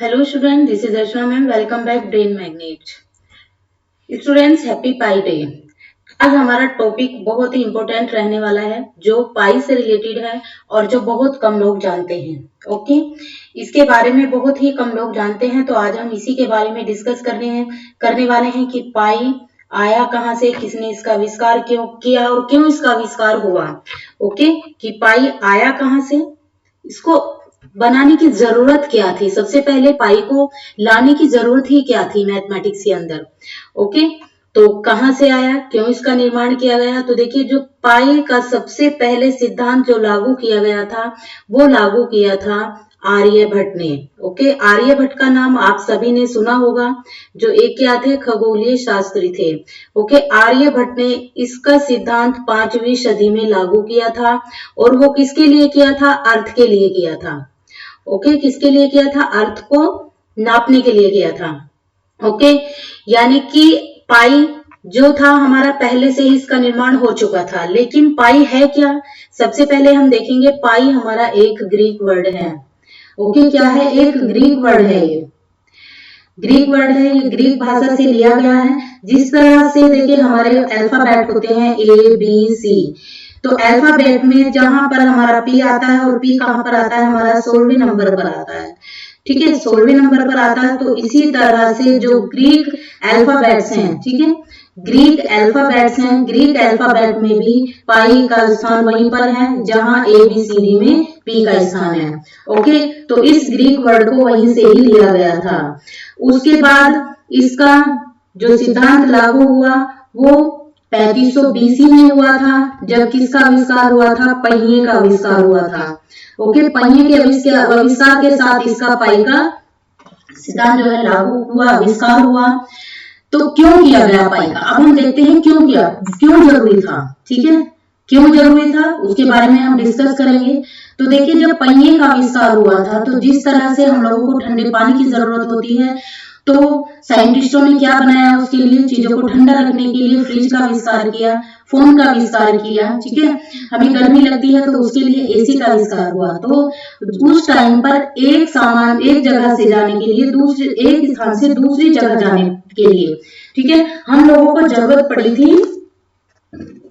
Hello student, this is Archana ma'am. Welcome back brain magnet. Students, happy pi day. आज हमारा topic बहुत ही important रहने वाला है, जो पाई से रिलेटेड है और जो बहुत कम लोग जानते हैं। ओके, इसके बारे में बहुत ही कम लोग जानते हैं, तो आज हम इसी के बारे में डिस्कस करने वाले हैं कि पाई आया कहाँ से, किसने इसका आविष्कार क्यों किया और क्यों इसका आविष्कार हुआ। ओके, कि पाई आया कहाँ से, इसको बनाने की जरूरत क्या थी, सबसे पहले पाई को लाने की जरूरत ही क्या थी मैथमेटिक्स के अंदर। ओके, तो कहां से आया, क्यों इसका निर्माण किया गया। तो देखिए, जो पाई का सबसे पहले सिद्धांत जो लागू किया गया था, वो लागू किया था आर्यभट्ट ने। ओके, आर्यभट्ट का नाम आप सभी ने सुना होगा, जो एक क्या थे, खगोलीय शास्त्री थे। ओके, आर्यभट्ट ने इसका सिद्धांत 5वीं सदी में लागू किया था, और वो किसके लिए किया था, अर्थ के लिए किया था। ओके, किसके लिए किया था, अर्थ को नापने के लिए किया था। ओके, यानी कि पाई जो था हमारा पहले से ही इसका निर्माण हो चुका था, लेकिन पाई है क्या, सबसे पहले हम देखेंगे। पाई हमारा एक ग्रीक वर्ड है। ओके, क्या है, एक ग्रीक वर्ड है। ये ग्रीक वर्ड है, ये ग्रीक भाषा से लिया गया है। जिस तरह से देखिए हमारे अल्फाबेट होते हैं ए बी सी, तो अल्फाबेट में जहां पर हमारा पी आता है, और पी कहां पर आता है, हमारा 16वें नंबर पर आता है। ठीक है, 16वें नंबर पर आता है। तो इसी तरह से जो ग्रीक अल्फाबेट्स हैं, ठीक है, ग्रीक अल्फाबेट्स हैं, ग्रीक अल्फाबेट में भी पाई का स्थान वहीं पर है जहां ए बी सी डी में पी का स्थान है। ओके, तो इस ग्रीक वर्ड को वहीं से ही लिया गया था। उसके बाद इसका जो सिद्धांत लागू हुआ वो 3500 बीसी में हुआ था, जब किसका आविष्कार हुआ था, पहिए का आविष्कार हुआ था। ओके, पहिए के आविष्कार के साथ इसका पाई का सिद्धांत जो है लागू हुआ, आविष्कार हुआ। तो क्यों किया गया पाई का, अब हम देखते हैं क्यों किया, क्यों जरूरी था। ठीक है, क्यों जरूरी था उसके बारे में हम डिस्कस करेंगे। तो देखिए, जब पहिए का आविष्कार हुआ था, तो जिस तरह से हम लोगों को ठंडे पानी की जरूरत होती है, तो साइंटिस्टों ने क्या बनाया, उसके लिए चीजों को ठंडा रखने के लिए फ्रिज का आविष्कार किया, फोन का आविष्कार किया। ठीक है, हमें गर्मी लगती है तो उसके लिए एसी का आविष्कार हुआ। तो उस टाइम पर एक सामान एक जगह से जाने के लिए, दूसरे एक स्थान से दूसरी जगह जाने के लिए, ठीक है, हम लोगों को जरूरत पड़ी थी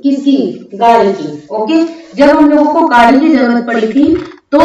किसकी, गाड़ी की। ओके, जब हम लोगों को गाड़ी की जरूरत पड़ी थी, तो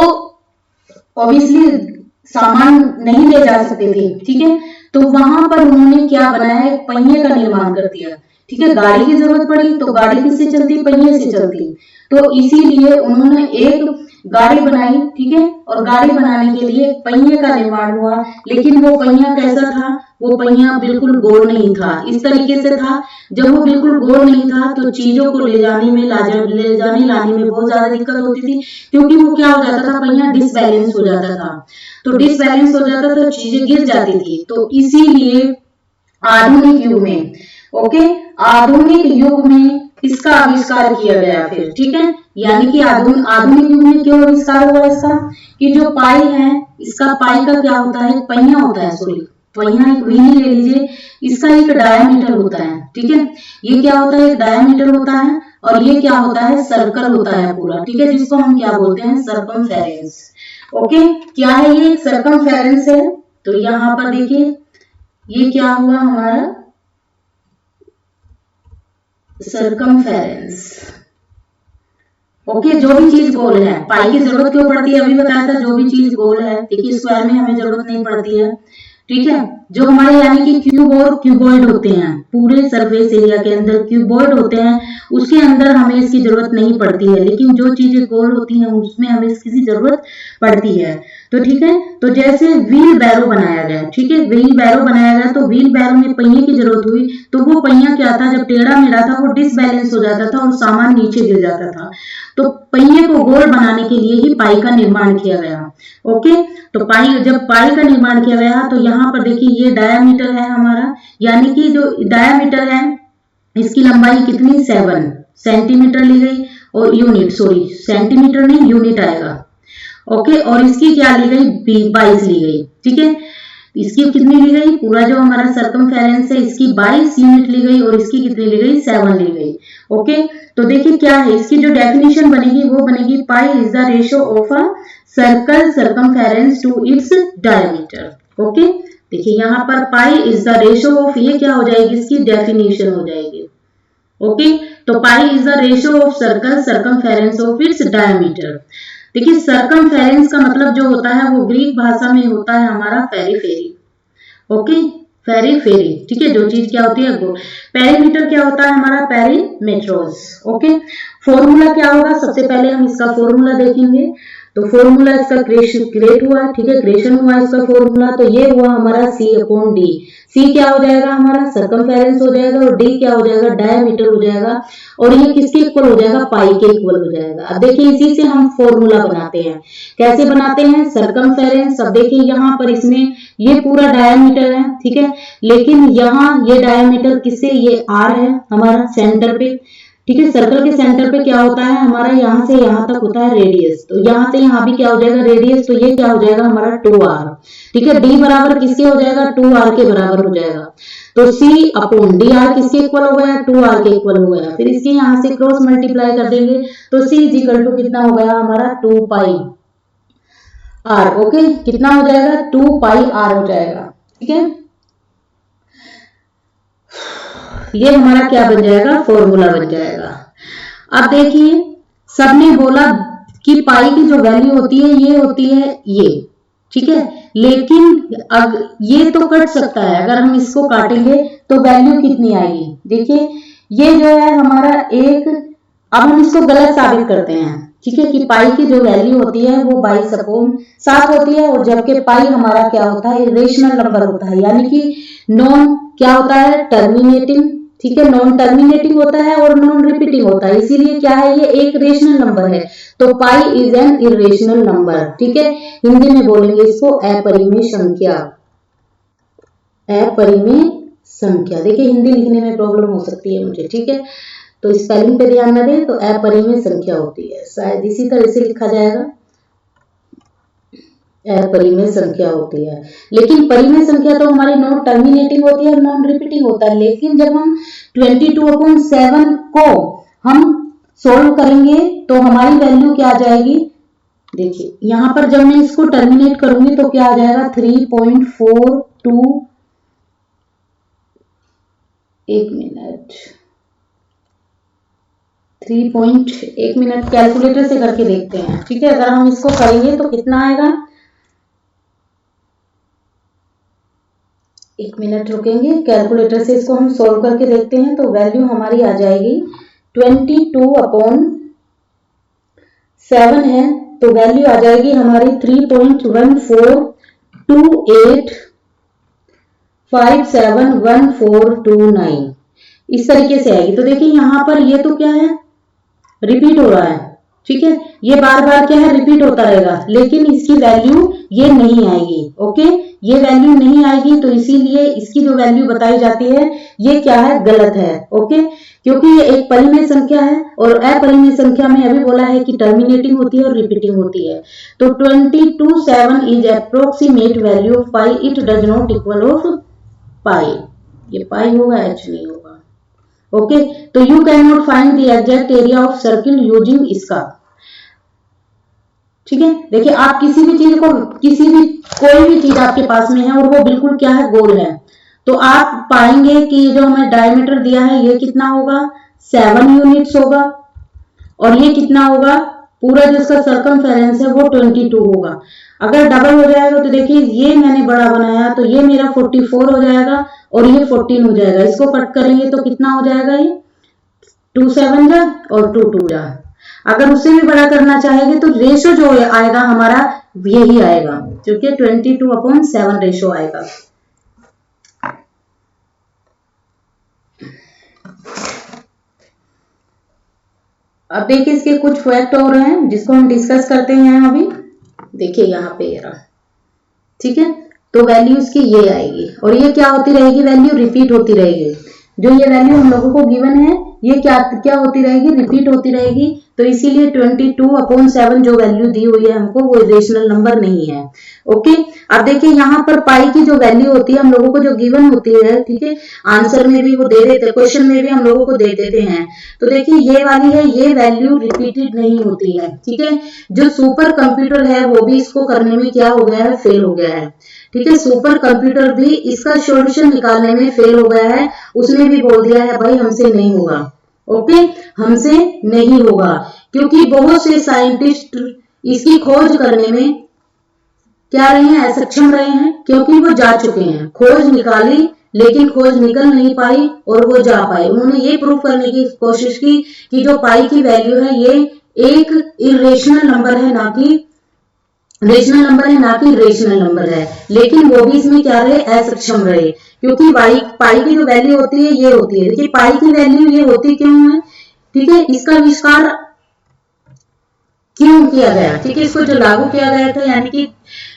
ऑब्वियसली सामान नहीं ले जा सकते थे। ठीक है, तो वहां पर उन्होंने क्या बनाया, एक पहिए का निर्माण कर दिया। ठीक है, गाड़ी की जरूरत पड़ी तो गाड़ी किससे चलती, पहिए से चलती। तो इसीलिए उन्होंने एक गाड़ी बनाई। ठीक है, और गाड़ी बनाने के लिए पहिए का निर्माण हुआ। लेकिन वो पहिया कैसा था, वो पहिया बिल्कुल गोल नहीं था। इस तरीके से था, जब वो बिल्कुल गोल नहीं था तो चीजों को ले जाने लाने में बहुत ज्यादा दिक्कत होती थी, क्योंकि वो क्या हो जाता था, पहिया डिसबैलेंस हो जाता था। तो डिसबैलेंस हो जाता था, चीजें गिर जाती थी। तो इसीलिए आधुनिक युग में, ओके, आधुनिक युग में इसका आविष्कार किया गया फिर। ठीक है, यानी कि आधुनिक युग में क्यों आविष्कार हुआ इसका, कि जो पाई है, इसका पाई का क्या होता है, पहिया होता है, सॉरी पहिया एक व्हील ले लीजिए, इसका एक डायमीटर होता है। ठीक है, ये क्या होता है, डायमीटर होता है, और ये क्या होता है, सर्कल होता है पूरा। ठीक है, जिसको हम क्या बोलते हैं, सर्कमफेरेंस। ओके, क्या है ये, सर्कमफेरेंस है। तो यहां पर देखिए ये क्या हुआ हमारा, सर्कमफेरेंस। ओके, जो भी चीज गोल है, पाई की जरूरत क्यों पड़ती है, अभी बताया था, जो भी चीज गोल है। देखिए, स्क्वायर में हमें जरूरत नहीं पड़ती है। ठीक है, जो हमारे यानी कि क्यूब और क्यूबॉइड होते हैं, पूरे सरफेस एरिया के अंदर क्यूबॉइड होते हैं, उसके अंदर हमें इसकी जरूरत नहीं पड़ती है। लेकिन जो चीजें गोल होती हैं उसमें हमें इसकी जरूरत पड़ती है। तो ठीक है, तो जैसे व्हील बैरो बनाया गया, ठीक है, व्हील बैरो बनाया गया, तो व्हील बैरो में पहिए की जरूरत हुई। तो वो पहिया क्या था, जब टेढ़ा मेढ़ा था, वो डिसबैलेंस हो जाता था और सामान नीचे गिर जाता था। तो पहिए को गोल बनाने के लिए ही पाई का निर्माण किया गया। ओके, तो जब पाई का निर्माण किया गया, तो यहाँ पर देखिए ये डायामीटर है हमारा, यानी कि जो डायामीटर है, इसकी लंबाई कितनी, 7 सेंटीमीटर ली गई, और यूनिट, सॉरी सेंटीमीटर नहीं, यूनिट आएगा। ओके, और इसकी क्या ली गई, 22 ली गई। ठीक है, इसकी कितनी ली गई, पूरा जो हमारा सर्कमफेरेंस है, इसकी 22 यूनिट ली गई, और इसकी कितनी ली गई, 7 ली गई। ओके, तो देखिए क्या है, इसकी जो डेफिनेशन बनेगी वो बनेगी, pi is the ratio of a circle circumference to its diameter. Okay, देखिए यहाँ पर pi is the ratio of, ये क्या हो जाएगी, इसकी डेफिनेशन हो जाएगी। ओके, तो पाई is the ratio of circle circumference of its diameter. देखिए सर्कमफेरेंस का मतलब जो होता है वो ग्रीक भाषा में होता है हमारा पेरीफेरी। ओके, पेरीफेरी, ठीक है, जो चीज क्या होती है वो। पेरीमीटर क्या होता है हमारा, पेरीमेट्रोस। ओके, फॉर्मूला क्या होगा, सबसे पहले हम इसका फॉर्मूला देखेंगे। तो फॉर्मूला इसका क्रिएट हुआ, ठीक है, क्रिएशन हुआ इसका फॉर्मूला। तो ये हुआ हमारा सी अपॉन डी। सी क्या हो जाएगा हमारा, सर्कमफेरेंस हो जाएगा, और डी क्या हो जाएगा, डायमीटर हो जाएगा, और ये किसके इक्वल हो जाएगा, पाई के इक्वल हो जाएगा। अब देखिए इसी से हम फॉर्मूला बनाते हैं, कैसे बनाते हैं, सर्कमफेरेंस। अब देखिए यहाँ पर इसमें ये पूरा डायमीटर है, ठीक है, लेकिन यहाँ ये डायमीटर किससे, ये आर है हमारा सेंटर पे, ठीक है। सर्कल के सेंटर पे क्या होता है हमारा, यहाँ से यहाँ तक होता है रेडियस, तो यहाँ से यहाँ भी क्या हो जाएगा रेडियस, तो ये क्या हो जाएगा हमारा 2r, ठीक है। डी बराबर किसके हो जाएगा, 2r के बराबर हो जाएगा। तो सी अपॉन डी आर किसके इक्वल हो गया, 2r के इक्वल हो गया। फिर इसके यहाँ से क्रॉस मल्टीप्लाई कर देंगे, तो सी इज इक्वल टू कितना हो गया हमारा 2 पाई आर। ओके, कितना हो जाएगा, 2 पाई आर हो जाएगा, ठीक है। ये हमारा क्या बन जाएगा, फॉर्मूला बन जाएगा। अब देखिए सबने बोला कि पाई की जो वैल्यू होती है ये होती है ये, ठीक है, लेकिन अब ये तो कट सकता है, अगर हम इसको काटेंगे तो वैल्यू कितनी आएगी। देखिए ये जो है हमारा एक, अब हम इसको गलत साबित करते हैं, ठीक है, कि पाई की जो वैल्यू होती है वो 22/7 होती है, और जबकि पाई हमारा क्या होता है, इरेशनल नंबर होता है, यानी कि नॉन क्या होता है, टर्मिनेटिंग, ठीक है, नॉन टर्मिनेटिंग होता है और नॉन रिपीटिंग होता है, इसीलिए क्या है ये एक रेशनल नंबर है। तो pi is an irrational number, ठीक है। हिंदी में बोलेंगे इसको अपरिमेय संख्या, अपरिमेय संख्या। देखिए हिंदी लिखने में प्रॉब्लम हो सकती है मुझे, ठीक है, तो स्पेलिंग पे ध्यान न दें। तो अपरिमेय संख्या होती है, शायद इसी तरह से लिखा जाएगा, अपरिमेय संख्या होती है। लेकिन परिमेय संख्या तो हमारी नॉन टर्मिनेटिंग होती है और नॉन रिपीटिंग होता है। लेकिन जब हम 22/7 को हम सोल्व करेंगे तो हमारी वैल्यू क्या आ जाएगी, देखिए यहां पर जब मैं इसको टर्मिनेट करूंगी तो क्या आ जाएगा 3.42, एक मिनट, 1 मिनट कैलकुलेटर से करके देखते हैं, ठीक है। अगर हम इसको करेंगे तो कितना आएगा, 1 मिनट रुकेंगे, कैलकुलेटर से इसको हम सोल्व करके देखते हैं। तो वैल्यू हमारी आ जाएगी 22/7 है, तो वैल्यू आ जाएगी हमारी 3.1428571429, इस तरीके से आएगी। तो देखिए यहाँ पर ये तो क्या है, रिपीट हो रहा है, ठीक है, ये बार बार क्या है रिपीट होता रहेगा, लेकिन इसकी वैल्यू ये नहीं आएगी। ओके, ये वैल्यू नहीं आएगी, तो इसीलिए इसकी जो वैल्यू बताई जाती है ये क्या है, गलत है। ओके, क्योंकि ये एक परिमेय संख्या है, और अपरिमेय संख्या में अभी बोला है कि टर्मिनेटिंग होती है और रिपीटिंग होती है। तो 22/7 is approximate value of pi, it does not equal of pi, ये पाई होगा, एच नहीं होगा। ओके, तो you can not find the exact area of circle using इसका, ठीक है। देखिए आप किसी भी चीज को, कोई भी चीज आपके पास में है और वो बिल्कुल क्या है, गोल है, तो आप पाएंगे कि जो हमें डायमीटर दिया है ये कितना होगा, 7 यूनिट्स होगा, और ये कितना होगा, पूरा जो इसका सर्कमफेरेंस है वो 22 होगा। अगर डबल हो जाएगा तो देखिए ये मैंने बड़ा बनाया तो ये मेरा 44 हो जाएगा और ये 14 हो जाएगा। इसको कट करेंगे तो कितना हो जाएगा, ये 2 7 जा और 2 2 जा। अगर उससे भी बड़ा करना चाहेंगे तो रेशो जो आएगा हमारा यही आएगा, क्योंकि 22/7 रेशो आएगा। अब देखिए इसके कुछ फैक्ट और हैं जिसको हम डिस्कस करते हैं अभी। देखिए यहाँ पे ये रहा, ठीक है, तो वैल्यू इसकी ये आएगी, और ये क्या होती रहेगी, वैल्यू रिपीट होती रहेगी। जो ये वैल्यू हम लोगों को गिवन है ये क्या क्या होती रहेगी, रिपीट होती रहेगी। तो इसीलिए 22/7 जो वैल्यू दी हुई है हमको वो रेशनल नंबर नहीं है। ओके, अब देखिए यहाँ पर पाई की जो वैल्यू होती है हम लोगों को जो गिवन होती है, ठीक है, आंसर में भी वो दे देते, क्वेश्चन में भी हम लोगों को दे देते हैं। तो देखिए ये वाली है, ये वैल्यू रिपीटेड नहीं होती है, ठीक है। जो सुपर कंप्यूटर है वो भी इसको करने में क्या हो गया है, फेल हो गया है, ठीक है। सुपर कंप्यूटर भी इसका सॉल्यूशन निकालने में फेल हो गया है, उसने भी बोल दिया है भाई हमसे नहीं होगा। ओके, हमसे नहीं होगा, क्योंकि बहुत से साइंटिस्ट इसकी खोज करने में क्या रहे हैं, असक्षम रहे हैं, क्योंकि वो जा चुके हैं, खोज निकाली लेकिन खोज निकल नहीं पाई और वो जा पाए। उन्होंने ये प्रूव करने की कोशिश की कि जो पाई की वैल्यू है ये एक इरेशनल नंबर है, ना कि रेशनल नंबर है, ना कि रेशनल नंबर है। लेकिन वो भी इसमें क्या रहे, असक्षम रहे, क्योंकि पाई की जो वैल्यू होती है ये होती है। देखिए पाई की वैल्यू ये होती क्यों है, ठीक है, इसका आविष्कार क्यों किया गया, ठीक है, इसको जो लागू किया गया था, यानी कि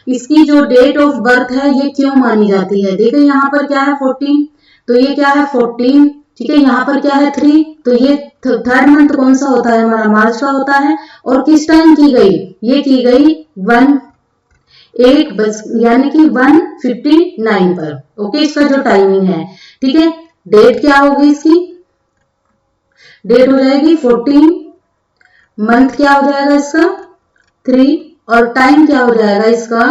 इसकी जो डेट ऑफ बर्थ है ये क्यों मानी जाती है। देखिए यहाँ पर क्या है 14, तो ये क्या है 14, ठीक है। यहाँ पर क्या है 3, तो ये थर्ड मंथ कौन सा होता है, हमारा मार्च का होता है। और किस टाइम की गई, ये की गई 1:08 बस, यानी कि 1:59 पर। ओके, इसका जो टाइमिंग है, ठीक है। डेट क्या होगी इसकी, डेट हो जाएगी 14, मंथ क्या हो जाएगा इसका 3, और टाइम क्या हो जाएगा इसका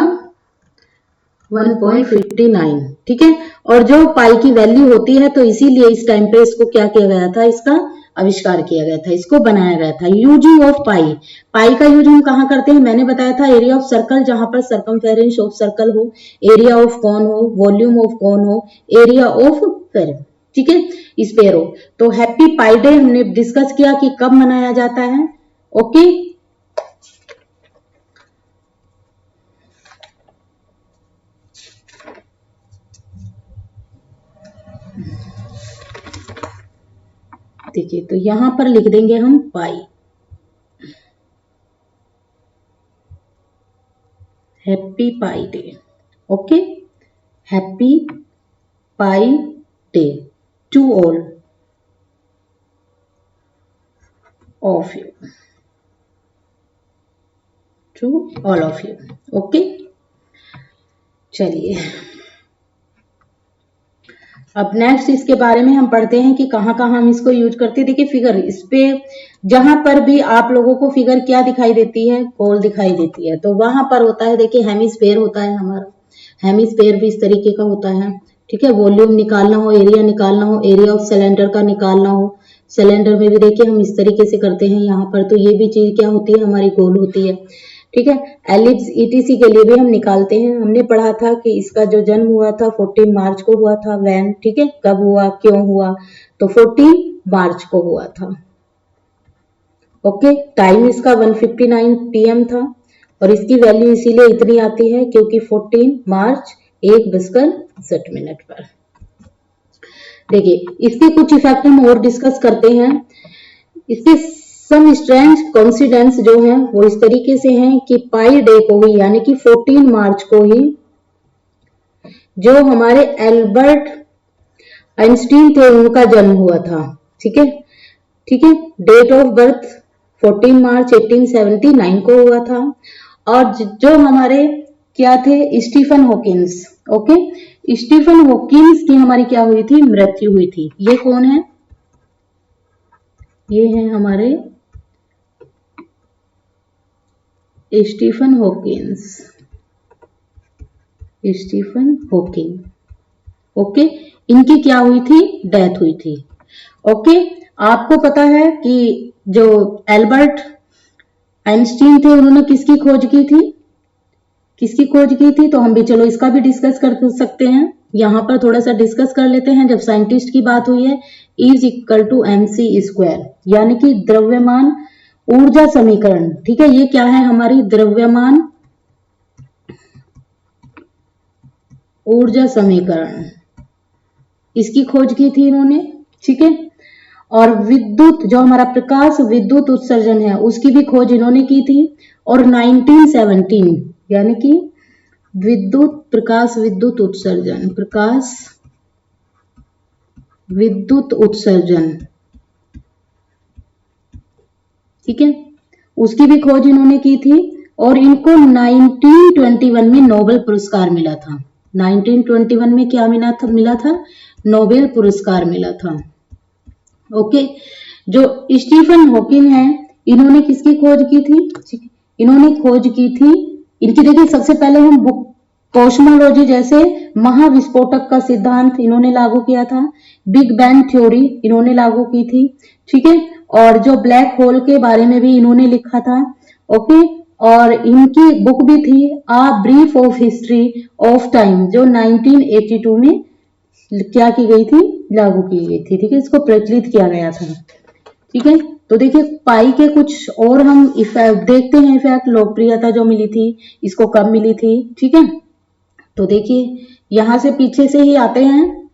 1:59, ठीक है। और जो पाई की वैल्यू होती है, तो इसीलिए इस टाइम पे इसको क्या किया गया था, इसका आविष्कार किया गया था, इसको बनाया गया था। यूजिंग ऑफ पाई, पाई का यूज हम कहाँ करते हैं, मैंने बताया था एरिया ऑफ सर्कल, जहां पर सर्कमफेरेंस ऑफ सर्कल हो, एरिया ऑफ कॉन हो, वॉल्यूम ऑफ कॉन हो, एरिया ऑफ फेर, ठीक है, स्पेयर हो। तो हैप्पी पाई डे हमने डिस्कस किया कि कब मनाया जाता है। ओके, देखिए तो यहां पर लिख देंगे हम pi, happy pi day. Okay, happy pi day to all of you, to all of you. Okay, चलिए अब नेक्स्ट इसके बारे में हम पढ़ते हैं कि कहाँ कहाँ हम इसको यूज करते हैं। देखिए फिगर, इस पे जहां पर भी आप लोगों को फिगर क्या दिखाई देती है, गोल दिखाई देती है, तो वहां पर होता है, देखिए हेमिस्फेयर होता है हमारा, हेमिस्फेयर भी इस तरीके का होता है, ठीक है। वॉल्यूम निकालना हो, एरिया निकालना हो, एरिया ऑफ सिलेंडर का निकालना हो, सिलेंडर में भी देखिए हम इस तरीके से करते हैं यहाँ पर, तो ये भी चीज क्या होती है, हमारी गोल होती है, ठीक है। एलिप्स ईटीसी के लिए भी हम निकालते हैं। हमने पढ़ा था कि इसका जो जन्म हुआ था 14 मार्च को हुआ था, वैन, ठीक है, कब हुआ, क्यों हुआ, तो 14 मार्च को हुआ था। ओके, टाइम इसका 1:59 PM था, और इसकी वैल्यू इसीलिए इतनी आती है क्योंकि 14 मार्च 1:60 पर। देखिए इसके कुछ इफेक्ट हम और डिस्कस करते हैं। इसके सम स्ट्रेंथ कॉन्सिडेंस जो है वो इस तरीके से हैं कि पाई डे को ही, यानी कि 14 मार्च को ही जो हमारे एल्बर्ट आइंस्टीन थे उनका जन्म हुआ था, ठीक है, ठीक है। डेट ऑफ बर्थ 14 मार्च 1879 को हुआ था। और जो हमारे क्या थे, Stephen Hawkins, okay, Stephen Hawkins की हमारी क्या हुई थी, मृत्यु हुई थी। ये कौन है, ये है हमारे Stephen Hawkins, Stephen Hawking, okay, इनकी क्या हुई थी, डेथ हुई थी। ओके, आपको पता है कि जो एल्बर्ट आइंस्टीन थे उन्होंने किसकी खोज की थी, किसकी खोज की थी, तो हम भी चलो इसका भी डिस्कस कर सकते हैं। यहां पर थोड़ा सा डिस्कस कर लेते हैं। जब साइंटिस्ट की बात हुई है, E=mc², यानी कि द्रव्यमान ऊर्जा समीकरण, ठीक है, ये क्या है, हमारी द्रव्यमान ऊर्जा समीकरण, इसकी खोज की थी इन्होंने, ठीक है। और विद्युत, जो हमारा प्रकाश विद्युत उत्सर्जन है, उसकी भी खोज इन्होंने की थी। और 1917, यानी कि प्रकाश विद्युत उत्सर्जन, प्रकाश विद्युत उत्सर्जन, ठीक है, उसकी भी खोज इन्होंने की थी और इनको 1921 में नोबेल पुरस्कार मिला था। 1921 में क्या मिला था? नोबेल पुरस्कार मिला था। ओके, जो स्टीफन हॉकिंग है, इन्होंने किसकी खोज की थी? इन्होंने खोज की थी, इनकी देखिए सबसे पहले हम कॉस्मोलॉजी जैसे महाविस्फोटक का सिद्धांत इन्होंने लागू किया था। बिग बैंग थ्योरी इन्होंने लागू की थी, ठीक है, और जो ब्लैक होल के बारे में भी इन्होंने लिखा था। ओके, और इनकी बुक भी थी a brief of history of time, जो 1982 में क्या की गई थी? लागू की गई थी, ठीक है, इसको प्रचलित किया गया था। ठीक है, तो देखिए पाई के कुछ और हम इफेक्ट देखते हैं। इफेक्ट, लोकप्रियता जो मिली थी, इसको कब मिली थी? ठीक है, तो देखिए यहां से पीछे से ही आते हैं।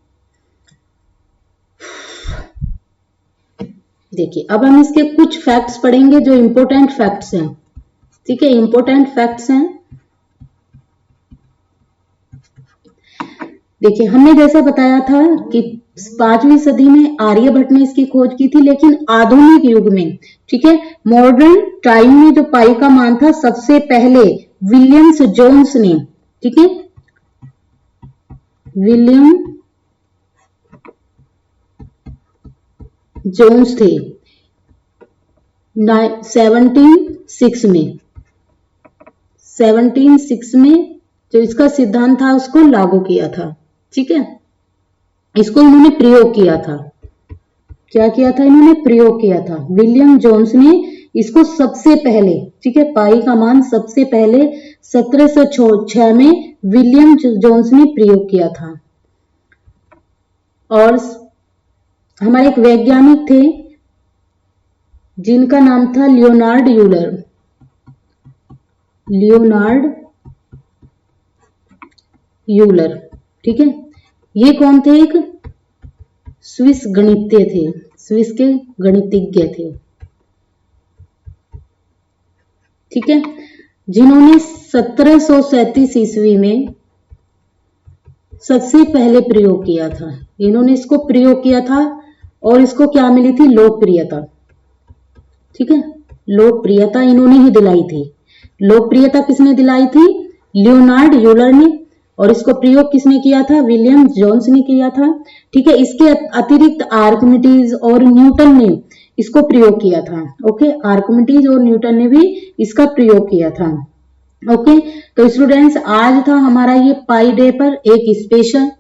देखिए अब हम इसके कुछ फैक्ट्स पढ़ेंगे जो इंपॉर्टेंट फैक्ट्स हैं। ठीक है, इंपॉर्टेंट फैक्ट्स हैं। देखिए हमने जैसे बताया था कि 5वीं सदी में आर्यभट्ट ने इसकी खोज की थी, लेकिन आधुनिक युग में, ठीक है, मॉडर्न टाइम में जो पाई का मान था, सबसे पहले विलियम्स जोन्स ने, ठीक है, विलियम जोन्स थे 1706 में जो इसका सिद्धांत था उसको लागू किया था। ठीक है, इसको इन्होंने प्रयोग किया था। क्या किया था? इन्होंने प्रयोग किया था। विलियम जोन्स ने इसको सबसे पहले, ठीक है, पाई का मान सबसे पहले 1706 में विलियम जोन्स ने प्रयोग किया था। और हमारे एक वैज्ञानिक थे जिनका नाम था लियोनार्ड यूलर। लियोनार्ड यूलर, ठीक है, ये कौन थे? एक स्विस गणितज्ञ थे, स्विस के गणितज्ञ थे। ठीक है, जिन्होंने 1737 ईस्वी में सबसे पहले प्रयोग किया था। इन्होंने इसको प्रयोग किया था और इसको क्या मिली थी? लोकप्रियता। ठीक है, लोकप्रियता इन्होंने ही दिलाई थी। लोकप्रियता किसने दिलाई थी? लियोनार्ड यूलर ने। और इसको प्रयोग किसने किया था? विलियम जोन्स ने किया था। ठीक है, इसके अतिरिक्त आर्किमिडीज और न्यूटन ने इसको प्रयोग किया था। ओके, आर्किमिडीज और न्यूटन ने भी इसका प्रयोग किया था। ओके, तो स्टूडेंट्स आज था हमारा ये पाई डे पर एक स्पेशल,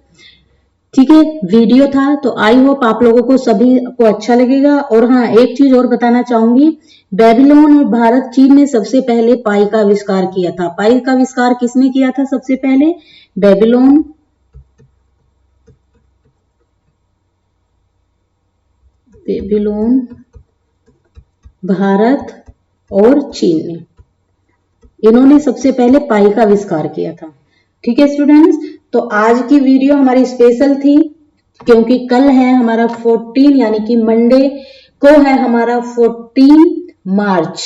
ठीक है, वीडियो था। तो आई होप आप लोगों को सभी को अच्छा लगेगा। और हाँ, एक चीज और बताना चाहूंगी, बेबीलोन और भारत, चीन ने सबसे पहले पाई का आविष्कार किया था। पाई का आविष्कार किसने किया था सबसे पहले? बेबीलोन, भारत और चीन ने, इन्होंने सबसे पहले पाई का आविष्कार किया था। ठीक है स्टूडेंट्स, तो आज की वीडियो हमारी स्पेशल थी क्योंकि कल है हमारा 14, यानी कि मंडे को है हमारा 14 मार्च।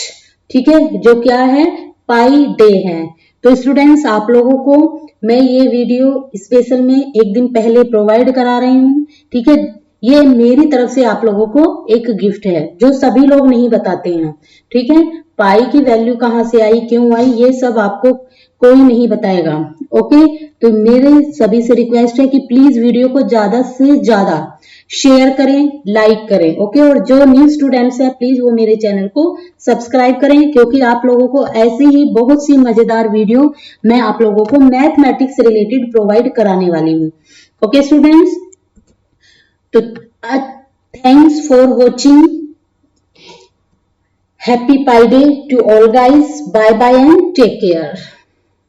ठीक है, जो क्या है? पाई डे है। तो स्टूडेंट्स आप लोगों को मैं ये वीडियो स्पेशल में एक दिन पहले प्रोवाइड करा रही हूँ। ठीक है, ये मेरी तरफ से आप लोगों को एक गिफ्ट है जो सभी लोग नहीं बताते हैं। ठीक है, पाई की वैल्यू कहाँ से आई, क्यों आई, ये सब आपको कोई नहीं बताएगा। ओके, तो मेरे सभी से रिक्वेस्ट है कि प्लीज वीडियो को ज्यादा से ज्यादा शेयर करें, लाइक करें। ओके, और जो न्यू स्टूडेंट्स हैं प्लीज वो मेरे चैनल को सब्सक्राइब करें, क्योंकि आप लोगों को ऐसी ही बहुत सी मजेदार वीडियो मैं आप लोगों को मैथमेटिक्स से रिलेटेड प्रोवाइड कराने वाली हूँ। ओके स्टूडेंट्स, तो thanks for watching. Happy Pi Day to all guys. Bye bye and take care.